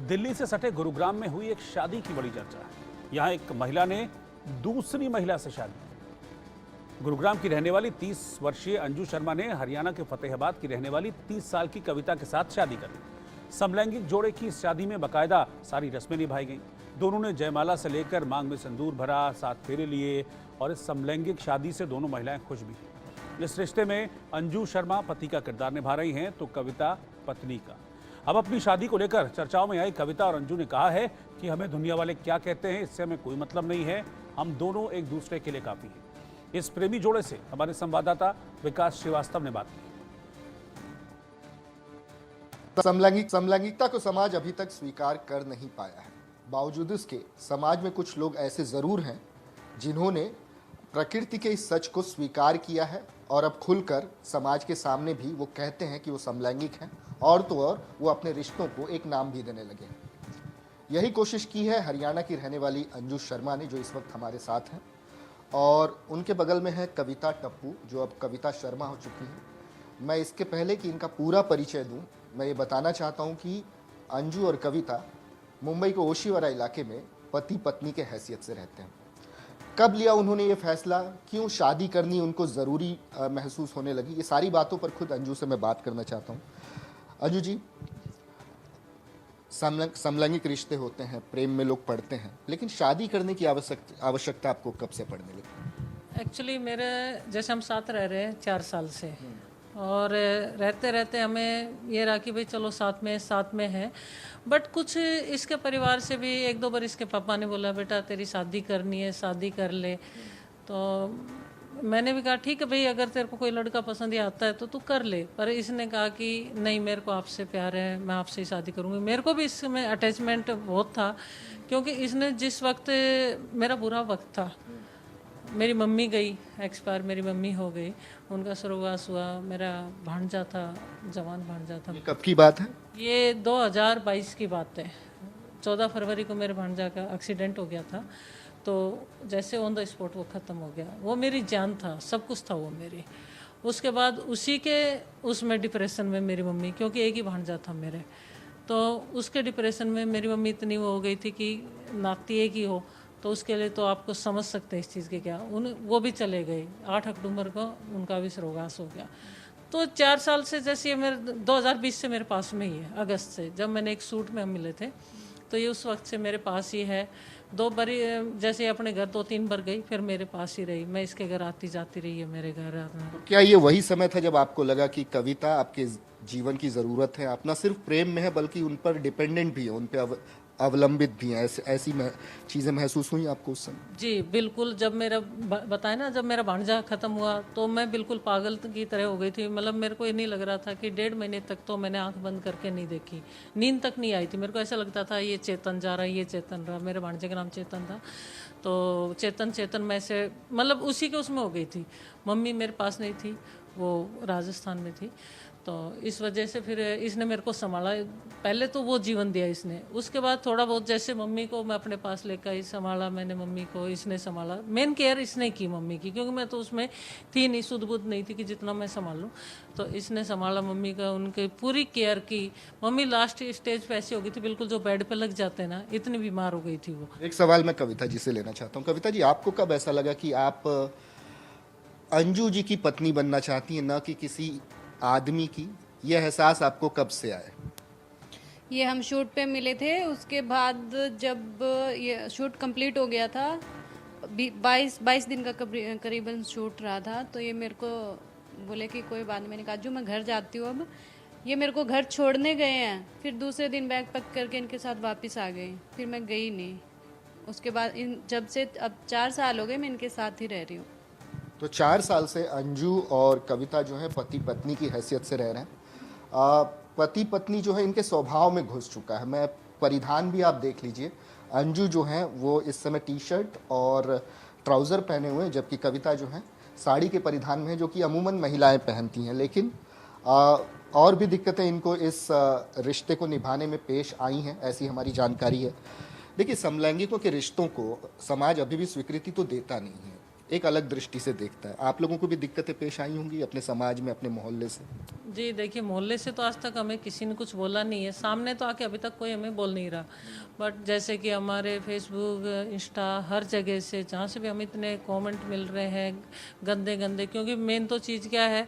दिल्ली से सटे गुरुग्राम में हुई एक शादी की बड़ी चर्चा है। यहां एक महिला ने दूसरी महिला से शादी की। गुरुग्राम की रहने वाली 30 वर्षीय अंजू शर्मा ने हरियाणा के फतेहाबाद की रहने वाली 30 साल की कविता के साथ शादी कर ली। समलैंगिक जोड़े की इस शादी में बाकायदा सारी रस्में निभाई गई। दोनों ने जयमाला से लेकर मांग में सिंदूर भरा, 7 फेरे लिए और इस समलैंगिक शादी से दोनों महिलाएं खुश भी हैं। इस रिश्ते में अंजू शर्मा पति का किरदार निभा रही हैं तो कविता पत्नी का। अब अपनी शादी को लेकर चर्चाओं में आई कविता और अंजू ने कहा है कि हमें दुनिया वाले क्या कहते हैं इससे हमें कोई मतलब नहीं है, हम दोनों एक दूसरे के लिए काफी हैं। इस प्रेमी जोड़े से हमारे संवाददाता विकास श्रीवास्तव ने बात की। समलैंगिकता को समाज अभी तक स्वीकार कर नहीं पाया है। बावजूद इसके समाज में कुछ लोग ऐसे जरूर हैं जिन्होंने प्रकृति के इस सच को स्वीकार किया है और अब खुलकर समाज के सामने भी वो कहते हैं कि वो समलैंगिक हैं और तो और वो अपने रिश्तों को एक नाम भी देने लगे हैं। यही कोशिश की है हरियाणा की रहने वाली अंजू शर्मा ने, जो इस वक्त हमारे साथ हैं, और उनके बगल में है कविता टप्पू, जो अब कविता शर्मा हो चुकी हैं। मैं इसके पहले कि इनका पूरा परिचय दूं, मैं ये बताना चाहता हूं कि अंजू और कविता मुंबई के ओशीवारा इलाके में पति पत्नी के हैसियत से रहते हैं। कब लिया उन्होंने ये फैसला, क्यों शादी करनी उनको ज़रूरी महसूस होने लगी, ये सारी बातों पर खुद अंजू से मैं बात करना चाहता हूँ। अंजू जी, समलैंगिक रिश्ते होते हैं, प्रेम में लोग पड़ते हैं, लेकिन शादी करने की आवश्यकता आपको कब से पड़ने लगी? एक्चुअली मेरे जैसे हम साथ रह रहे हैं 4 साल से, और रहते रहते हमें ये रहा कि भाई चलो साथ में है। बट कुछ इसके परिवार से भी 1-2 बार इसके पापा ने बोला बेटा तेरी शादी करनी है, शादी कर ले। तो मैंने भी कहा ठीक है भाई, अगर तेरे को कोई लड़का पसंद ही आता है तो तू कर ले। पर इसने कहा कि नहीं, मेरे को आपसे प्यार है, मैं आपसे ही शादी करूँगी। मेरे को भी इसमें अटैचमेंट बहुत था, क्योंकि इसने जिस वक्त मेरा बुरा वक्त था, मेरी मम्मी गई एक्सपायर, मेरी मम्मी हो गई, उनका स्वर्गवास हुआ, मेरा भांजा था, जवान भांजा था। कब की बात है? ये 2022 की बात है। 14 फरवरी को मेरे भांजा का एक्सीडेंट हो गया था, तो जैसे ऑन द स्पॉट वो ख़त्म हो गया। वो मेरी जान था, सब कुछ था वो मेरी। उसके बाद उसी के उसमें डिप्रेशन में मेरी मम्मी, क्योंकि एक ही भांजा था मेरे, तो उसके डिप्रेशन में मेरी मम्मी इतनी वो हो गई थी कि नाती एक ही हो, तो उसके लिए तो आपको समझ सकते हैं इस चीज़ के क्या। वो भी चले गए। 8 अक्टूबर को उनका भी स्वर्गवास हो गया। तो 4 साल से जैसे ये मेरे 2020 से मेरे पास में ही है। अगस्त से जब मैंने एक सूट में हम मिले थे, तो ये उस वक्त से मेरे पास ही है। 2 बार जैसे अपने घर 2-3 बार गई, फिर मेरे पास ही रही। मैं इसके घर आती जाती रही है, मेरे घर आना। तो क्या ये वही समय था जब आपको लगा कि कविता आपके जीवन की ज़रूरत है, आप न सिर्फ प्रेम में है बल्कि उन पर डिपेंडेंट भी है, उन पर अवलंबित भी हैं, ऐसी चीज़ें महसूस हुई आपको उस समय? जी बिल्कुल। जब मेरा बताया ना, जब मेरा भांजा ख़त्म हुआ तो मैं बिल्कुल पागल की तरह हो गई थी। मतलब मेरे को ये नहीं लग रहा था कि 1.5 महीने तक तो मैंने आंख बंद करके नहीं देखी, नींद तक नहीं आई थी। मेरे को ऐसा लगता था ये चेतन जा रहा है, ये चेतन रहा। मेरे भांजे का नाम चेतन था, तो चेतन मैं से मतलब उसी के उसमें हो गई थी। मम्मी मेरे पास नहीं थी, वो राजस्थान में थी, तो इस वजह से फिर इसने मेरे को संभाला। पहले तो वो जीवन दिया इसने, उसके बाद थोड़ा बहुत जैसे मम्मी को मैं अपने पास लेकर आई, संभाला मैंने मम्मी को, इसने संभाला। मेन केयर इसने की मम्मी की, क्योंकि मैं तो उसमें थी नहीं, सुध बुध नहीं थी कि जितना मैं संभालूं। तो इसने संभाला मम्मी का, उनकी पूरी केयर की। मम्मी लास्ट स्टेज पे ऐसी हो गई थी बिल्कुल, जो बेड पे लग जाते हैं ना, इतनी बीमार हो गई थी वो। एक सवाल मैं कविता जी से लेना चाहता हूँ। कविता जी, आपको कब ऐसा लगा कि आप अंजू जी की पत्नी बनना चाहती हैं, न कि किसी आदमी की? यह एहसास आपको कब से आया? ये हम शूट पे मिले थे, उसके बाद जब ये शूट कंप्लीट हो गया था, 22 दिन का करीबन शूट रहा था, तो ये मेरे को बोले कि कोई बात नहीं। मैंने कहा जो मैं घर जाती हूँ अब। ये मेरे को घर छोड़ने गए हैं, फिर दूसरे दिन बैग पैक करके इनके साथ वापस आ गई, फिर मैं गई नहीं। उसके बाद जब से अब 4 साल हो गए मैं इनके साथ ही रह रही हूँ। तो 4 साल से अंजू और कविता जो है पति पत्नी की हैसियत से रह रहे हैं। पति पत्नी जो है इनके स्वभाव में घुस चुका है। मैं परिधान भी आप देख लीजिए, अंजू जो है वो इस समय टी-शर्ट और ट्राउज़र पहने हुए हैं, जबकि कविता जो है साड़ी के परिधान में है, जो कि अमूमन महिलाएं पहनती हैं। लेकिन और भी दिक्कतें इनको इस रिश्ते को निभाने में पेश आई हैं, ऐसी हमारी जानकारी है। देखिए, समलैंगिकों के रिश्तों को समाज अभी भी स्वीकृति तो देता नहीं है। एक अलग दृष्टि से देखता है। आप लोगों को भी दिक्कतें पेश आई होंगी अपने समाज में, अपने मोहल्ले से? जी देखिए, मोहल्ले से तो आज तक हमें किसी ने कुछ बोला नहीं है, सामने तो आके अभी तक कोई हमें बोल नहीं रहा। बट जैसे कि हमारे फेसबुक, इंस्टा, हर जगह से जहाँ से भी हमें इतने कमेंट मिल रहे हैं गंदे गंदे, क्योंकि मेन तो चीज़ क्या है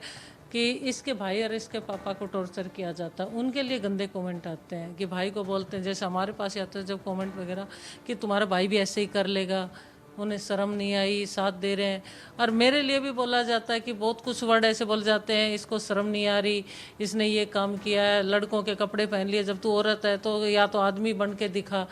कि इसके भाई और इसके पापा को टॉर्चर किया जाता है, उनके लिए गंदे कमेंट आते हैं कि भाई को बोलते हैं, जैसे हमारे पास आते हैं जब कमेंट वगैरह कि तुम्हारा भाई भी ऐसे ही कर लेगा, उन्हें शर्म नहीं आई, साथ दे रहे हैं। और मेरे लिए भी बोला जाता है कि बहुत कुछ वर्ड ऐसे बोल जाते हैं, इसको शर्म नहीं आ रही, इसने ये काम किया है, लड़कों के कपड़े पहन लिए, जब तू औरत है तो या तो आदमी बन के दिखा,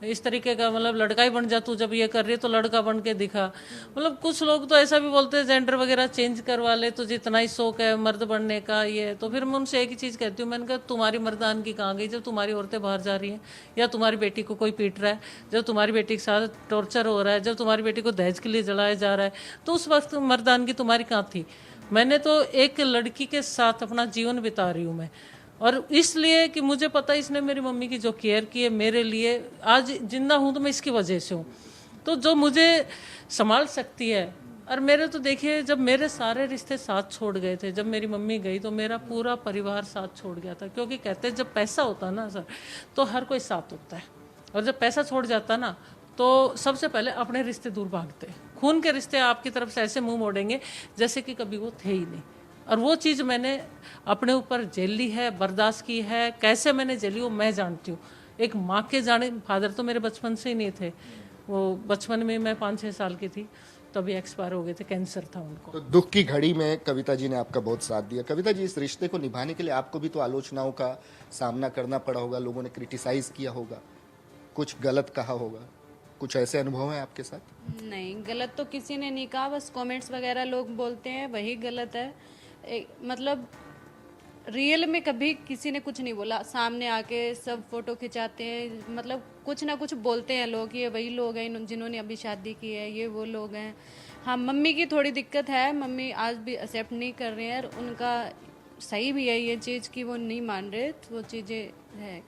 इस तरीके का, मतलब लड़का ही बन जा तू, जब ये कर रही है तो लड़का बन के दिखा। मतलब कुछ लोग तो ऐसा भी बोलते हैं जेंडर वगैरह चेंज करवा ले, तो जितना ही शौक है मर्द बनने का ये, तो फिर मैं उनसे एक ही चीज़ कहती हूँ, मैंने कहा तुम्हारी मर्दानगी कहाँ गई जब तुम्हारी औरतें बाहर जा रही हैं, या तुम्हारी बेटी को कोई पीट रहा है, जब तुम्हारी बेटी के साथ टॉर्चर हो रहा है, जब तुम्हारी बेटी को दहेज के लिए जलाया जा रहा है, तो उस वक्त मर्दानगी तुम्हारी कहाँ थी? मैंने तो एक लड़की के साथ अपना जीवन बिता रही हूँ मैं, और इसलिए कि मुझे पता है इसने मेरी मम्मी की जो केयर की है मेरे लिए, आज जिंदा हूँ तो मैं इसकी वजह से हूँ, तो जो मुझे संभाल सकती है। और मेरे तो देखिए, जब मेरे सारे रिश्ते साथ छोड़ गए थे, जब मेरी मम्मी गई तो मेरा पूरा परिवार साथ छोड़ गया था, क्योंकि कहते हैं जब पैसा होता ना सर तो हर कोई साथ होता है, और जब पैसा छोड़ जाता ना तो सबसे पहले अपने रिश्ते दूर भागते हैं। खून के रिश्ते आपकी तरफ से ऐसे मुंह मोड़ेंगे जैसे कि कभी वो थे ही नहीं, और वो चीज़ मैंने अपने ऊपर झेल ली है, बर्दाश्त की है। कैसे मैंने झेली वो मैं जानती हूँ। एक माँ के जाने, फादर तो मेरे बचपन से ही नहीं थे, वो बचपन में मैं 5-6 साल की थी तभी एक्सपायर हो गए थे, कैंसर था उनको। तो दुख की घड़ी में कविता जी ने आपका बहुत साथ दिया। कविता जी, इस रिश्ते को निभाने के लिए आपको भी तो आलोचनाओं का सामना करना पड़ा होगा, लोगों ने क्रिटिसाइज किया होगा, कुछ गलत कहा होगा, कुछ ऐसे अनुभव हैं आपके साथ? नहीं, गलत तो किसी ने नहीं कहा, बस कमेंट्स वगैरह लोग बोलते हैं वही गलत है। मतलब रियल में कभी किसी ने कुछ नहीं बोला, सामने आके सब फोटो खिंचाते हैं, मतलब कुछ ना कुछ बोलते हैं लोग, ये वही लोग हैं जिन्होंने अभी शादी की है, ये वो लोग हैं। हाँ, मम्मी की थोड़ी दिक्कत है, मम्मी आज भी एक्सेप्ट नहीं कर रहे हैं, और उनका सही भी है ये चीज़ कि वो नहीं मान रहे, तो वो चीज़ें है।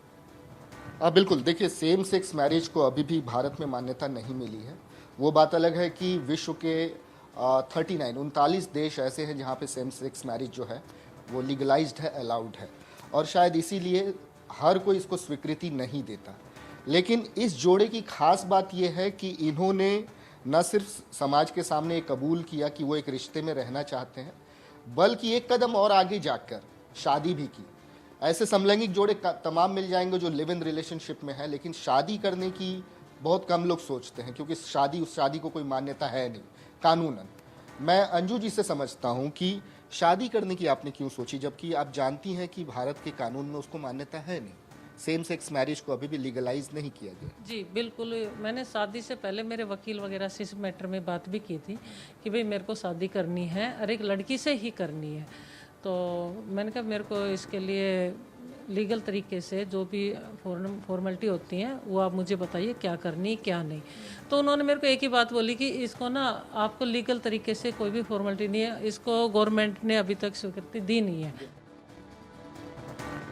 बिल्कुल, देखिए, सेम सेक्स मैरिज को अभी भी भारत में मान्यता नहीं मिली है। वो बात अलग है कि विश्व के 39 देश ऐसे हैं जहाँ पे सेम सेक्स मैरिज जो है वो लीगलाइज्ड है, अलाउड है, और शायद इसीलिए हर कोई इसको स्वीकृति नहीं देता। लेकिन इस जोड़े की खास बात यह है कि इन्होंने न सिर्फ समाज के सामने ये कबूल किया कि वो एक रिश्ते में रहना चाहते हैं, बल्कि एक कदम और आगे जाकर शादी भी की। ऐसे समलैंगिक जोड़े तमाम मिल जाएंगे जो लिव इन रिलेशनशिप में है, लेकिन शादी करने की बहुत कम लोग सोचते हैं, क्योंकि उस शादी को कोई मान्यता है नहीं कानूनन। मैं अंजू जी से समझता हूं कि शादी करने की आपने क्यों सोची, जबकि आप जानती हैं कि भारत के कानून में उसको मान्यता है नहीं, सेम सेक्स मैरिज को अभी भी लीगलाइज नहीं किया गया। जी बिल्कुल, मैंने शादी से पहले मेरे वकील वगैरह से इस मैटर में बात भी की थी कि भाई मेरे को शादी करनी है और एक लड़की से ही करनी है। तो मैंने कहा मेरे को इसके लिए लीगल तरीके से जो भी फॉर्मेलिटी होती हैं वो आप मुझे बताइए क्या करनी क्या नहीं। तो उन्होंने मेरे को एक ही बात बोली कि इसको ना आपको लीगल तरीके से कोई भी फॉर्मेलिटी नहीं है, इसको गवर्नमेंट ने अभी तक स्वीकृति दी नहीं है।